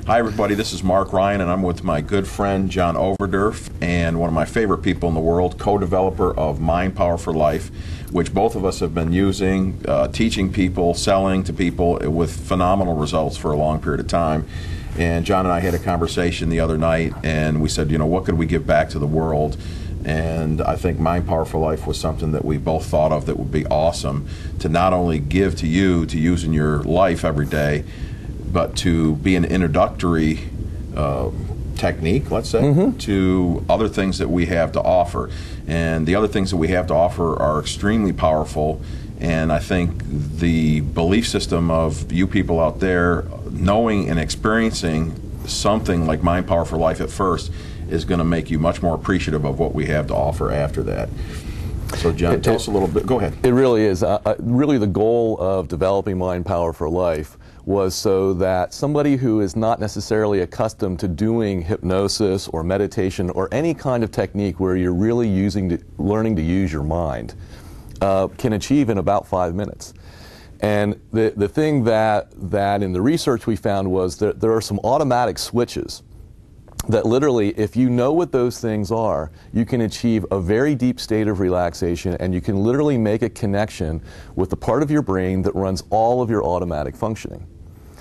Hi everybody, this is Mark Ryan and I'm with my good friend John Overdurf and one of my favorite people in the world, co-developer of Mind Power for Life, which both of us have been using, teaching people, selling to people with phenomenal results for a long period of time. And John and I had a conversation the other night and we said, you know, what could we give back to the world? And I think Mind Power for Life was something that we both thought of that would be awesome to not only give to you to use in your life every day, but to be an introductory technique, let's say, to other things that we have to offer. And the other things that we have to offer are extremely powerful. And I think the belief system of you people out there knowing and experiencing something like Mind Power for Life at first is going to make you much more appreciative of what we have to offer after that. So John, tell us a little bit. Go ahead. It really is. Really the goal of developing Mind Power for Life was so that somebody who is not necessarily accustomed to doing hypnosis or meditation or any kind of technique where you're really learning to use your mind can achieve in about 5 minutes. And the thing that in the research we found was that there are some automatic switches that literally, if you know what those things are, you can achieve a very deep state of relaxation and you can literally make a connection with the part of your brain that runs all of your automatic functioning.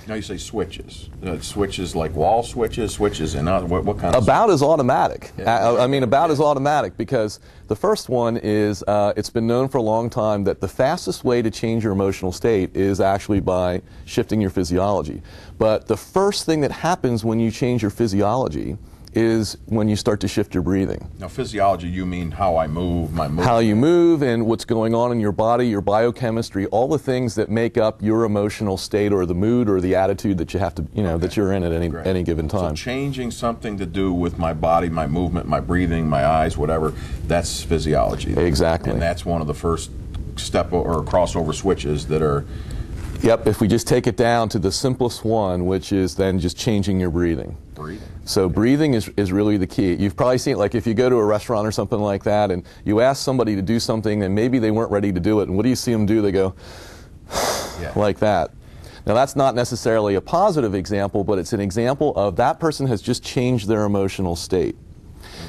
Now you say switches. Switches like wall switches, switches and what kind of About as automatic. Yeah. I mean, about as automatic, because the first one is, it's been known for a long time that the fastest way to change your emotional state is actually by shifting your physiology. But the first thing that happens when you change your physiology is when you start to shift your breathing. Now physiology, you mean how I move, my movement. How you move and what's going on in your body, your biochemistry, all the things that make up your emotional state or the mood or the attitude that you have to, you know, that you're in at any given time. So changing something to do with my body, my movement, my breathing, my eyes, whatever, that's physiology. Exactly. And that's one of the first step or crossover switches that are... Yep, if we just take it down to the simplest one, which is then just changing your breathing. Breathing. So breathing is really the key. You've probably seen it, like if you go to a restaurant or something like that and you ask somebody to do something and maybe they weren't ready to do it, and what do you see them do? They go, like that. Now that's not necessarily a positive example, but it's an example of that person has just changed their emotional state.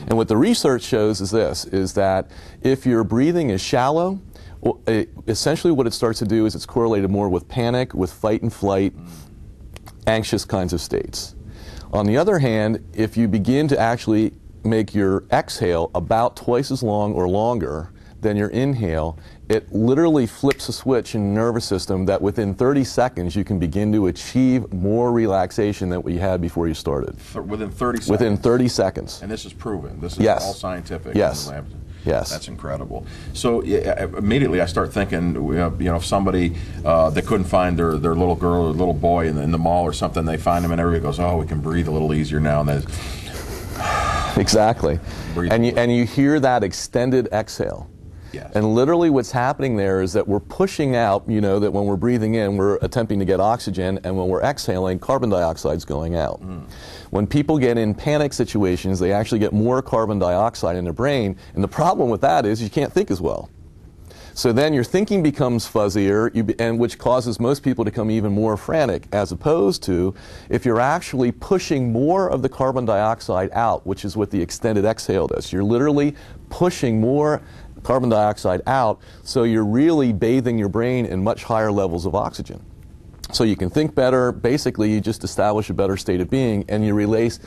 And what the research shows is this, is that if your breathing is shallow, essentially what it starts to do is it's correlated more with panic, with fight and flight, anxious kinds of states. On the other hand, if you begin to actually make your exhale about twice as long or longer than your inhale, it literally flips a switch in the nervous system that within 30 seconds you can begin to achieve more relaxation than what you had before you started. Within 30 seconds? Within 30 seconds. And this is proven? This is all scientific? Yes. In the lab. Yes. That's incredible. So immediately I start thinking, you know, if somebody that couldn't find their little girl or little boy in the mall or something, they find them and everybody goes, oh, we can breathe a little easier now. And exactly. And you hear that extended exhale. Yes. And literally what's happening there is that we're pushing out, you know, that when we're breathing in, we're attempting to get oxygen, and when we're exhaling, carbon dioxide's going out. When people get in panic situations, they actually get more carbon dioxide in their brain, and the problem with that is you can't think as well. So then your thinking becomes fuzzier, and which causes most people to become even more frantic, as opposed to if you're actually pushing more of the carbon dioxide out, which is what the extended exhale does. You're literally pushing more carbon dioxide out, so you're really bathing your brain in much higher levels of oxygen. So you can think better. Basically, you just establish a better state of being, and you release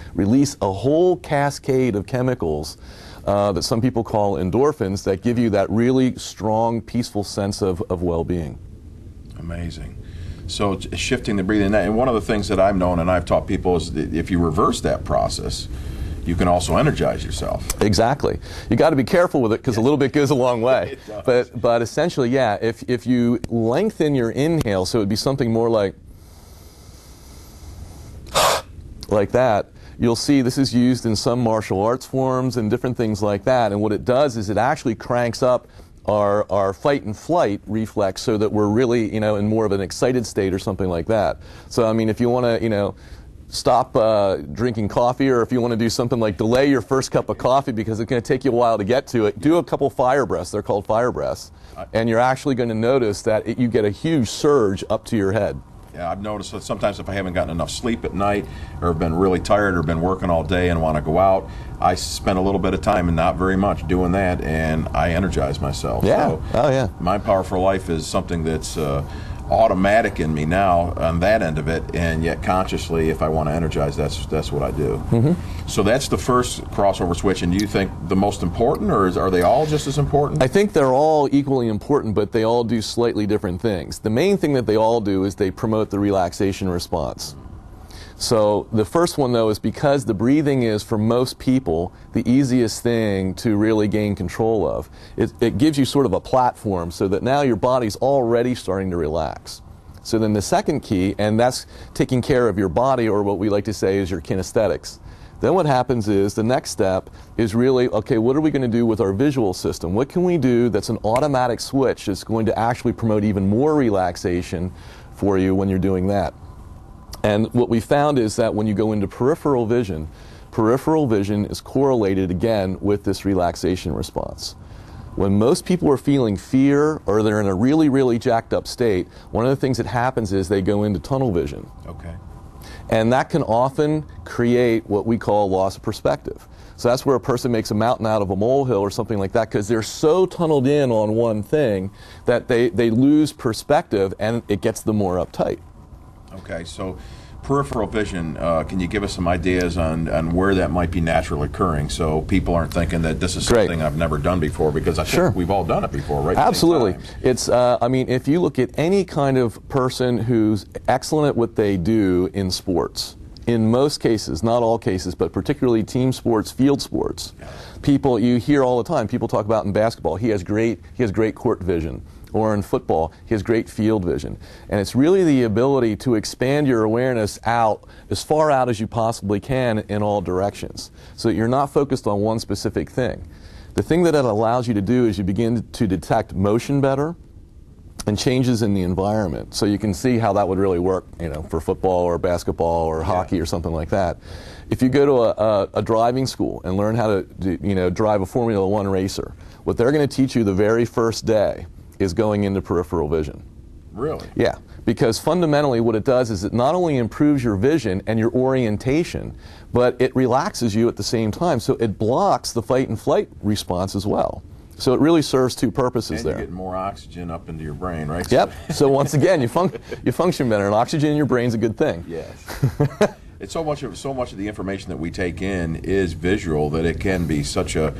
a whole cascade of chemicals that some people call endorphins that give you that really strong, peaceful sense of well-being. Amazing. So shifting the breathing, and one of the things that I've known and I've taught people is that if you reverse that process, you can also energize yourself. Exactly. You got to be careful with it because a little bit goes a long way. But essentially, yeah, if you lengthen your inhale, so it would be something more like that, you'll see this is used in some martial arts forms and different things like that. And what it does is it actually cranks up our fight and flight reflex so that we're really, you know, in more of an excited state or something like that. So, I mean, if you want to, you know, stop drinking coffee, or if you want to do something like delay your first cup of coffee because it's going to take you a while to get to it, do a couple fire breaths. They're called fire breaths. And you're actually going to notice that you get a huge surge up to your head. Yeah, I've noticed that sometimes if I haven't gotten enough sleep at night or have been really tired or been working all day and want to go out, I spend a little bit of time, and not very much, doing that, and I energize myself. Yeah. So Mind Power for Life is something that's automatic in me now on that end of it, and yet consciously, if I want to energize, that's what I do. Mm-hmm. So that's the first crossover switch. And do you think the most important, or are they all just as important? I think they're all equally important, but they all do slightly different things. The main thing that they all do is they promote the relaxation response. So the first one, though, is because the breathing is, for most people, the easiest thing to really gain control of. It gives you sort of a platform so that now your body's already starting to relax. So then the second key, and that's taking care of your body, or what we like to say is your kinesthetics. Then what happens is the next step is really, okay, what are we going to do with our visual system? What can we do that's an automatic switch that's going to actually promote even more relaxation for you when you're doing that? And what we found is that when you go into peripheral vision is correlated again with this relaxation response. When most people are feeling fear or they're in a really, really jacked up state, one of the things that happens is they go into tunnel vision. Okay. And that can often create what we call loss of perspective. So that's where a person makes a mountain out of a molehill or something like that, because they're so tunneled in on one thing that they lose perspective, and it gets them more uptight. Okay, so peripheral vision, can you give us some ideas on where that might be naturally occurring, so people aren't thinking that this is something I've never done before, because I think we've all done it before, right? Absolutely. It's, I mean, if you look at any kind of person who's excellent at what they do in sports, in most cases, not all cases, but particularly team sports, field sports, people, you hear all the time, people talk about in basketball, he has great court vision. Or in football, he has great field vision. And it's really the ability to expand your awareness out, as far out as you possibly can, in all directions, so that you're not focused on one specific thing. The thing that it allows you to do is you begin to detect motion better and changes in the environment. So you can see how that would really work, you know, for football or basketball or hockey or something like that. If you go to a driving school and learn how to drive a Formula One racer, what they're going to teach you the very first day is going into peripheral vision. Really? Yeah, because fundamentally what it does is it not only improves your vision and your orientation, but it relaxes you at the same time. So it blocks the fight and flight response as well. So it really serves two purposes there. And you're getting more oxygen up into your brain, right? Yep. So once again, you function better, and oxygen in your brain is a good thing. Yes. It's so much of the information that we take in is visual that it can be such a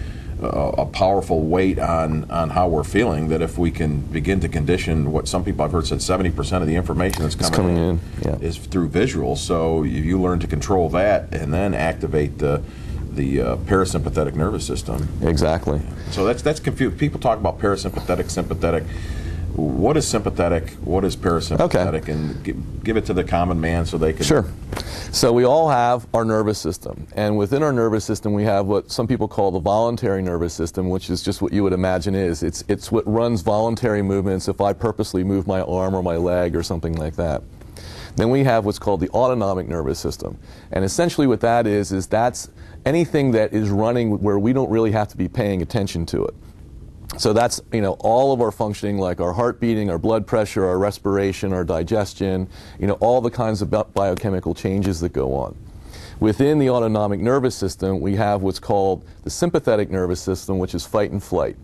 powerful weight on how we're feeling, that if we can begin to condition what some people I've heard said 70% of the information that's coming in is through visuals. So you learn to control that and then activate the parasympathetic nervous system. Exactly. So that's confused. People talk about parasympathetic, sympathetic. What is sympathetic? What is parasympathetic? Okay. And give it to the common man so they can... Sure. So we all have our nervous system, and within our nervous system we have what some people call the voluntary nervous system, which is just what you would imagine is. It's what runs voluntary movements if I purposely move my arm or my leg or something like that. Then we have what's called the autonomic nervous system, and essentially what that is that's anything that is running where we don't really have to be paying attention to it. So that's, all of our functioning, like our heart beating, our blood pressure, our respiration, our digestion, all the kinds of biochemical changes that go on. Within the autonomic nervous system, we have what's called the sympathetic nervous system, which is fight and flight.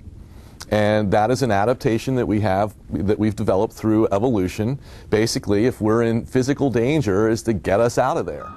And that is an adaptation that we've developed through evolution. Basically, if we're in physical danger, is to get us out of there.